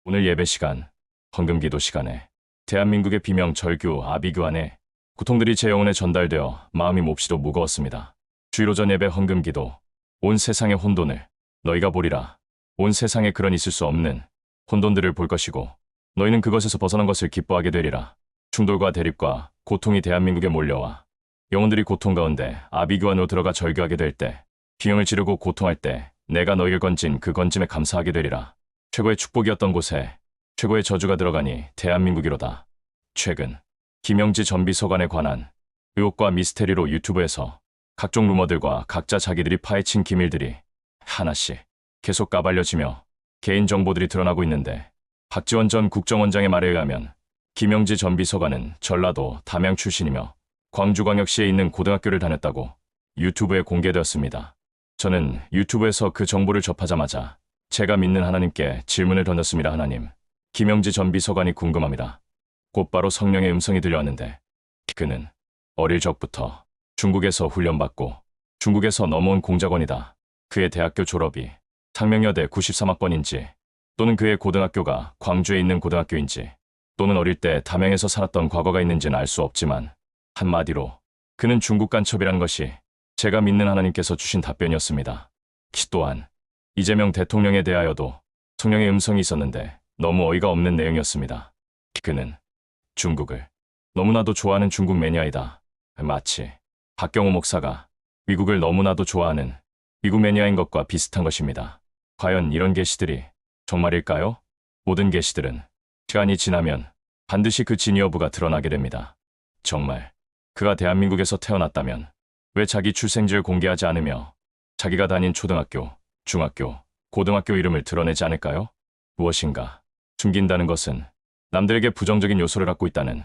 오늘 예배 시간, 헌금기도 시간에 대한민국의 비명 절규 아비규 안에 고통들이 제 영혼에 전달되어 마음이 몹시도 무거웠습니다. 주일 오전 예배 헌금기도 온 세상의 혼돈을 너희가 보리라. 온 세상에 그런 있을 수 없는 혼돈들을 볼 것이고 너희는 그것에서 벗어난 것을 기뻐하게 되리라. 충돌과 대립과 고통이 대한민국에 몰려와 영혼들이 고통 가운데 아비규 안으로 들어가 절규하게 될 때, 비명을 지르고 고통할 때 내가 너희를 건진 그 건짐에 감사하게 되리라. 최고의 축복이었던 곳에 최고의 저주가 들어가니 대한민국이로다. 최근 김영지 전 비서관에 관한 의혹과 미스테리로 유튜브에서 각종 루머들과 각자 자기들이 파헤친 기밀들이 하나씩 계속 까발려지며 개인정보들이 드러나고 있는데, 박지원 전 국정원장의 말에 의하면 김영지 전 비서관은 전라도 담양 출신이며 광주광역시에 있는 고등학교를 다녔다고 유튜브에 공개되었습니다. 저는 유튜브에서 그 정보를 접하자마자 제가 믿는 하나님께 질문을 던졌습니다. 하나님, 김영지 전 비서관이 궁금합니다. 곧바로 성령의 음성이 들려왔는데, 그는 어릴 적부터 중국에서 훈련받고 중국에서 넘어온 공작원이다. 그의 대학교 졸업이 상명여대 93학번인지 또는 그의 고등학교가 광주에 있는 고등학교인지 또는 어릴 때 담양에서 살았던 과거가 있는지는 알 수 없지만 한마디로 그는 중국 간첩이라는 것이 제가 믿는 하나님께서 주신 답변이었습니다. 또한 이재명 대통령에 대하여도 성령의 음성이 있었는데 너무 어이가 없는 내용이었습니다. 그는 중국을 너무나도 좋아하는 중국 매니아이다. 마치 박경호 목사가 미국을 너무나도 좋아하는 미국 매니아인 것과 비슷한 것입니다. 과연 이런 계시들이 정말일까요? 모든 계시들은 시간이 지나면 반드시 그 진위 여부가 드러나게 됩니다. 정말 그가 대한민국에서 태어났다면 왜 자기 출생지를 공개하지 않으며 자기가 다닌 초등학교, 중학교, 고등학교 이름을 드러내지 않을까요? 무엇인가 숨긴다는 것은 남들에게 부정적인 요소를 갖고 있다는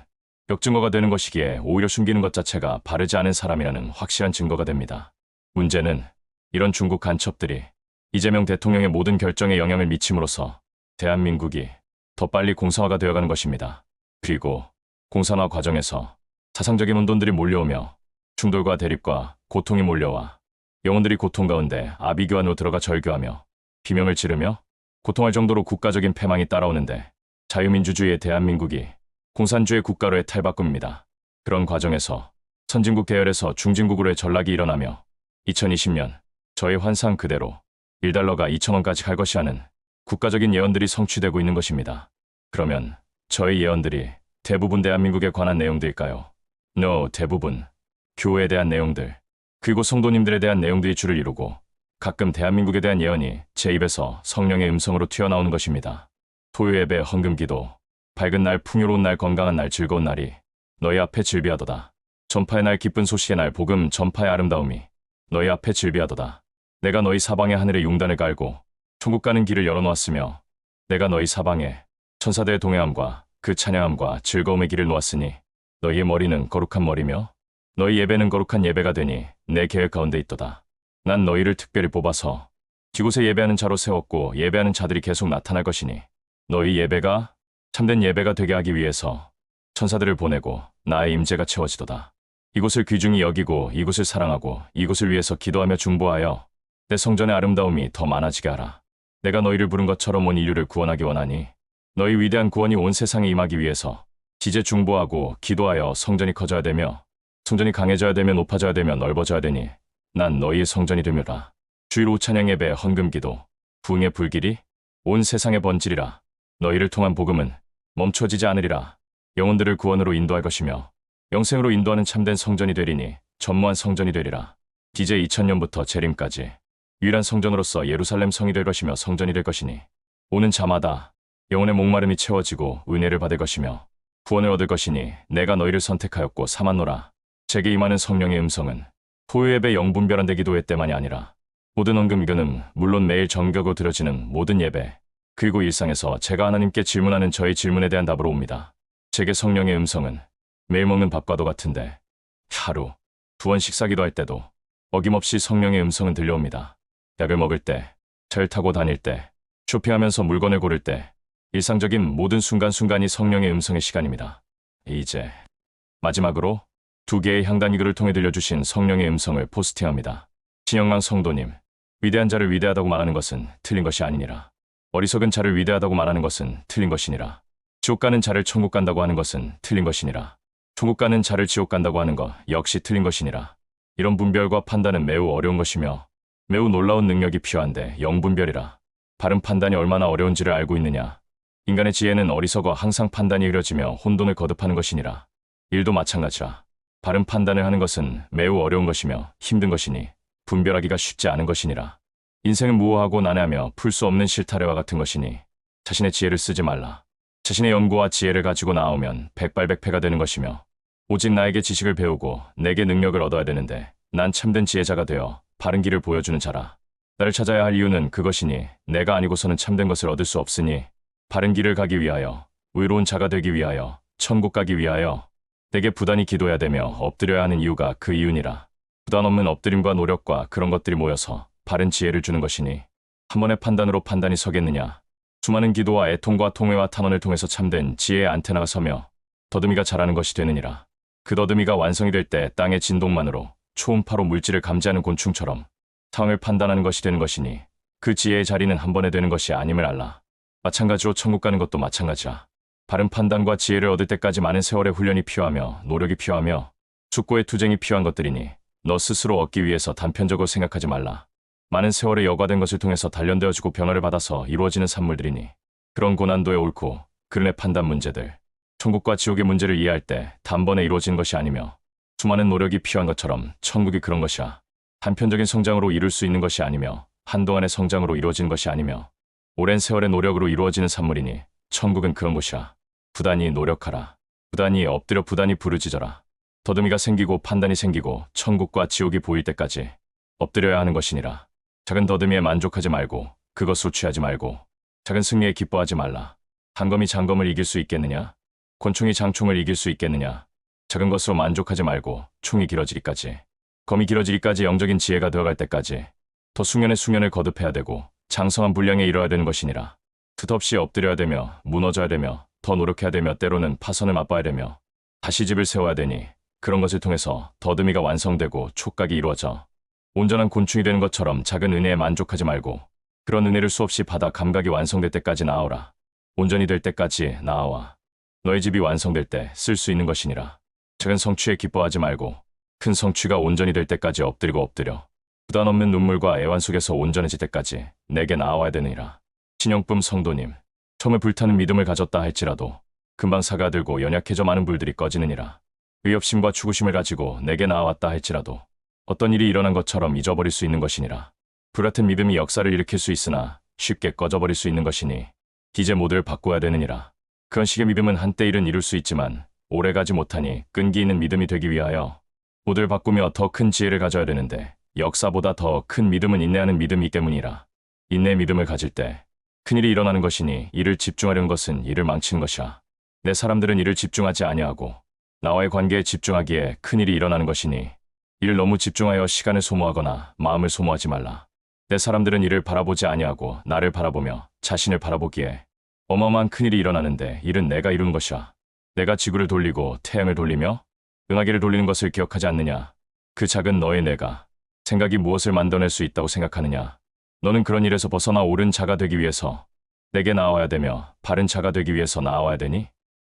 역증거가 되는 것이기에 오히려 숨기는 것 자체가 바르지 않은 사람이라는 확실한 증거가 됩니다. 문제는 이런 중국 간첩들이 이재명 대통령의 모든 결정에 영향을 미침으로써 대한민국이 더 빨리 공산화가 되어가는 것입니다. 그리고 공산화 과정에서 사상적인 혼돈들이 몰려오며 충돌과 대립과 고통이 몰려와 영혼들이 고통 가운데 아비규 안으로 들어가 절규하며 비명을 지르며 고통할 정도로 국가적인 패망이 따라오는데, 자유민주주의의 대한민국이 공산주의 국가로의 탈바꿈입니다. 그런 과정에서 선진국 대열에서 중진국으로의 전락이 일어나며 2020년 저의 환상 그대로 1달러가 2,000원까지 갈 것이라는 국가적인 예언들이 성취되고 있는 것입니다. 그러면 저의 예언들이 대부분 대한민국에 관한 내용들일까요? No, 대부분 교회에 대한 내용들, 그리고 성도님들에 대한 내용들이 주를 이루고 가끔 대한민국에 대한 예언이 제 입에서 성령의 음성으로 튀어나오는 것입니다. 토요 예배 헌금기도 밝은 날, 풍요로운 날, 건강한 날, 즐거운 날이 너희 앞에 즐비하도다. 전파의 날, 기쁜 소식의 날, 복음 전파의 아름다움이 너희 앞에 즐비하도다. 내가 너희 사방에 하늘의 용단을 깔고 천국 가는 길을 열어놓았으며 내가 너희 사방에 천사들의 동행함과 그 찬양함과 즐거움의 길을 놓았으니 너희의 머리는 거룩한 머리며 너희 예배는 거룩한 예배가 되니 내 계획 가운데 있도다. 난 너희를 특별히 뽑아서 이곳에 예배하는 자로 세웠고 예배하는 자들이 계속 나타날 것이니 너희 예배가 참된 예배가 되게 하기 위해서 천사들을 보내고 나의 임재가 채워지도다. 이곳을 귀중히 여기고 이곳을 사랑하고 이곳을 위해서 기도하며 중보하여 내 성전의 아름다움이 더 많아지게 하라. 내가 너희를 부른 것처럼 온 인류를 구원하기 원하니 너희 위대한 구원이 온 세상에 임하기 위해서 지제 중보하고 기도하여 성전이 커져야 되며 성전이 강해져야 되며 높아져야 되며 넓어져야 되니 난 너희의 성전이 되므라. 주일 오후 찬양 예배 헌금기도 부흥의 불길이 온 세상에 번지리라. 너희를 통한 복음은 멈춰지지 않으리라. 영혼들을 구원으로 인도할 것이며 영생으로 인도하는 참된 성전이 되리니 전무한 성전이 되리라. 이제 2000년부터 재림까지 유일한 성전으로서 예루살렘 성이 될 것이며 성전이 될 것이니 오는 자마다 영혼의 목마름이 채워지고 은혜를 받을 것이며 구원을 얻을 것이니 내가 너희를 선택하였고 삼았노라. 제게 임하는 성령의 음성은 토요 예배 영분별한대 기도회 때만이 아니라 모든 헌금 이거는 물론 매일 정격으로 드려지는 모든 예배, 그리고 일상에서 제가 하나님께 질문하는 저의 질문에 대한 답으로 옵니다. 제게 성령의 음성은 매일 먹는 밥과도 같은데 하루 2번 식사기도 할 때도 어김없이 성령의 음성은 들려옵니다. 약을 먹을 때, 차를 타고 다닐 때, 쇼핑하면서 물건을 고를 때 일상적인 모든 순간순간이 성령의 음성의 시간입니다. 이제 마지막으로 2개의 향단 이글을 통해 들려주신 성령의 음성을 포스팅합니다. 신영망 성도님, 위대한 자를 위대하다고 말하는 것은 틀린 것이 아니니라. 어리석은 자를 위대하다고 말하는 것은 틀린 것이니라. 지옥 가는 자를 천국 간다고 하는 것은 틀린 것이니라. 천국 가는 자를 지옥 간다고 하는 것 역시 틀린 것이니라. 이런 분별과 판단은 매우 어려운 것이며 매우 놀라운 능력이 필요한데 영분별이라. 바른 판단이 얼마나 어려운지를 알고 있느냐. 인간의 지혜는 어리석어 항상 판단이 흐려지며 혼돈을 거듭하는 것이니라. 일도 마찬가지라. 바른 판단을 하는 것은 매우 어려운 것이며 힘든 것이니 분별하기가 쉽지 않은 것이니라. 인생은 무오하고 난해하며 풀 수 없는 실타래와 같은 것이니 자신의 지혜를 쓰지 말라. 자신의 연구와 지혜를 가지고 나오면 백발백패가 되는 것이며 오직 나에게 지식을 배우고 내게 능력을 얻어야 되는데 난 참된 지혜자가 되어 바른 길을 보여주는 자라. 나를 찾아야 할 이유는 그것이니 내가 아니고서는 참된 것을 얻을 수 없으니 바른 길을 가기 위하여 의로운 자가 되기 위하여 천국 가기 위하여 내게 부단히 기도해야 되며 엎드려야 하는 이유가 그 이유니라. 부단 없는 엎드림과 노력과 그런 것들이 모여서 바른 지혜를 주는 것이니 한 번의 판단으로 판단이 서겠느냐. 수많은 기도와 애통과 통회와 탄원을 통해서 참된 지혜의 안테나가 서며 더듬이가 자라는 것이 되느니라. 그 더듬이가 완성이 될 때 땅의 진동만으로 초음파로 물질을 감지하는 곤충처럼 상황을 판단하는 것이 되는 것이니 그 지혜의 자리는 한 번에 되는 것이 아님을 알라. 마찬가지로 천국 가는 것도 마찬가지라. 바른 판단과 지혜를 얻을 때까지 많은 세월의 훈련이 필요하며 노력이 필요하며 숙고의 투쟁이 필요한 것들이니 너 스스로 얻기 위해서 단편적으로 생각하지 말라. 많은 세월의 여과된 것을 통해서 단련되어지고 변화를 받아서 이루어지는 산물들이니 그런 고난도의 옳고 그른의 판단 문제들, 천국과 지옥의 문제를 이해할 때 단번에 이루어진 것이 아니며 수많은 노력이 필요한 것처럼 천국이 그런 것이야. 단편적인 성장으로 이룰 수 있는 것이 아니며 한동안의 성장으로 이루어진 것이 아니며 오랜 세월의 노력으로 이루어지는 산물이니 천국은 그런 곳이야. 부단히 노력하라. 부단히 엎드려 부단히 부르짖어라. 더듬이가 생기고 판단이 생기고 천국과 지옥이 보일 때까지 엎드려야 하는 것이니라. 작은 더듬이에 만족하지 말고 그것으로 취하지 말고 작은 승리에 기뻐하지 말라. 단검이 장검을 이길 수 있겠느냐? 권총이 장총을 이길 수 있겠느냐? 작은 것으로 만족하지 말고 총이 길어지기까지, 검이 길어지기까지 영적인 지혜가 되어갈 때까지 더 숙련의 숙련을 거듭해야 되고 장성한 분량에 이뤄야 되는 것이니라. 끝없이 엎드려야 되며 무너져야 되며 더 노력해야 되며 때로는 파선을 맛봐야 되며 다시 집을 세워야 되니 그런 것을 통해서 더듬이가 완성되고 촉각이 이루어져 온전한 곤충이 되는 것처럼 작은 은혜에 만족하지 말고 그런 은혜를 수없이 받아 감각이 완성될 때까지 나아오라. 온전히 될 때까지 나아와 너의 집이 완성될 때 쓸 수 있는 것이니라. 작은 성취에 기뻐하지 말고 큰 성취가 온전히 될 때까지 엎드리고 엎드려 부단 없는 눈물과 애환 속에서 온전해질 때까지 내게 나아와야 되느니라. 신영품 성도님, 처음에 불타는 믿음을 가졌다 할지라도 금방 사가들고 연약해져 많은 불들이 꺼지느니라. 의협심과 추구심을 가지고 내게 나아왔다 할지라도 어떤 일이 일어난 것처럼 잊어버릴 수 있는 것이니라. 불같은 믿음이 역사를 일으킬 수 있으나 쉽게 꺼져버릴 수 있는 것이니 이제 모두를 바꾸어야 되느니라. 그런 식의 믿음은 한때 일은 이룰 수 있지만 오래가지 못하니 끈기 있는 믿음이 되기 위하여 모두를 바꾸며 더 큰 지혜를 가져야 되는데 역사보다 더 큰 믿음은 인내하는 믿음이 때문이라. 인내의 믿음을 가질 때 큰일이 일어나는 것이니 이를 집중하려는 것은 이를 망치는 것이야. 내 사람들은 이를 집중하지 아니하고 나와의 관계에 집중하기에 큰일이 일어나는 것이니 이를 너무 집중하여 시간을 소모하거나 마음을 소모하지 말라. 내 사람들은 이를 바라보지 아니하고 나를 바라보며 자신을 바라보기에 어마어마한 큰일이 일어나는데 이는 내가 이룬 것이야. 내가 지구를 돌리고 태양을 돌리며 은하계를 돌리는 것을 기억하지 않느냐. 그 작은 너의 내가 생각이 무엇을 만들어낼 수 있다고 생각하느냐. 너는 그런 일에서 벗어나 옳은 자가 되기 위해서 내게 나아와야 되며 바른 자가 되기 위해서 나아와야 되니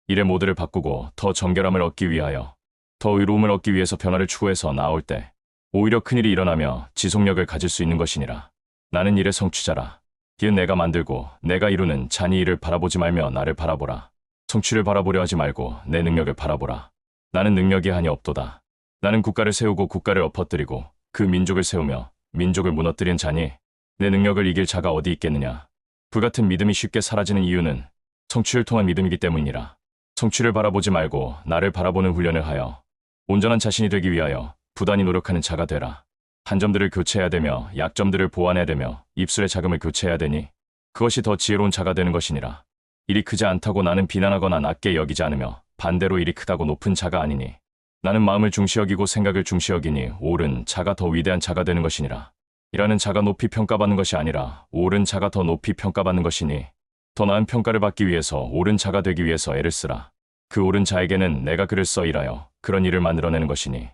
일의 모드를 바꾸고 더 정결함을 얻기 위하여 더 의로움을 얻기 위해서 변화를 추구해서 나아올 때 오히려 큰일이 일어나며 지속력을 가질 수 있는 것이니라. 나는 일의 성취자라. 이은 내가 만들고 내가 이루는 잔이 이를 바라보지 말며 나를 바라보라. 성취를 바라보려 하지 말고 내 능력을 바라보라. 나는 능력이 한이 없도다. 나는 국가를 세우고 국가를 엎어뜨리고 그 민족을 세우며 민족을 무너뜨린 자니 내 능력을 이길 자가 어디 있겠느냐. 불같은 믿음이 쉽게 사라지는 이유는 성취를 통한 믿음이기 때문이라. 성취를 바라보지 말고 나를 바라보는 훈련을 하여 온전한 자신이 되기 위하여 부단히 노력하는 자가 되라. 한 점들을 교체해야 되며 약점들을 보완해야 되며 입술의 자금을 교체해야 되니 그것이 더 지혜로운 자가 되는 것이니라. 일이 크지 않다고 나는 비난하거나 낮게 여기지 않으며 반대로 일이 크다고 높은 자가 아니니 나는 마음을 중시 여기고 생각을 중시 여기니 옳은 자가 더 위대한 자가 되는 것이니라. 일하는 자가 높이 평가받는 것이 아니라 옳은 자가 더 높이 평가받는 것이니 더 나은 평가를 받기 위해서 옳은 자가 되기 위해서 애를 쓰라. 그 옳은 자에게는 내가 그를 써 일하여 그런 일을 만들어내는 것이니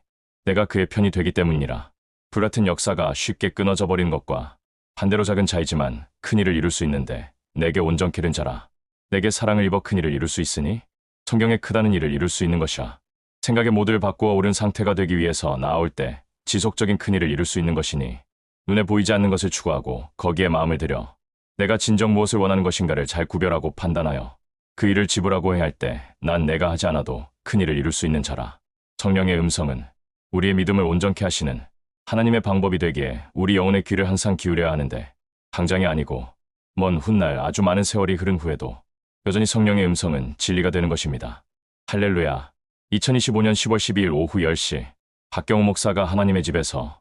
내가 그의 편이 되기 때문이니라. 불같은 역사가 쉽게 끊어져 버리는 것과 반대로 작은 자이지만 큰 일을 이룰 수 있는데 내게 온전케 된 자라. 내게 사랑을 입어 큰 일을 이룰 수 있으니 성경에 크다는 일을 이룰 수 있는 것이야. 생각의 모드를 바꾸어 옳은 상태가 되기 위해서 나아올 때 지속적인 큰 일을 이룰 수 있는 것이니 눈에 보이지 않는 것을 추구하고 거기에 마음을 들여 내가 진정 무엇을 원하는 것인가를 잘 구별하고 판단하여 그 일을 지불하고 해야 할 때 난 내가 하지 않아도 큰 일을 이룰 수 있는 자라. 성령의 음성은 우리의 믿음을 온전케 하시는 하나님의 방법이 되기에 우리 영혼의 귀를 항상 기울여야 하는데 당장이 아니고 먼 훗날 아주 많은 세월이 흐른 후에도 여전히 성령의 음성은 진리가 되는 것입니다. 할렐루야. 2025년 10월 12일 오후 10시 박경호 목사가 하나님의 집에서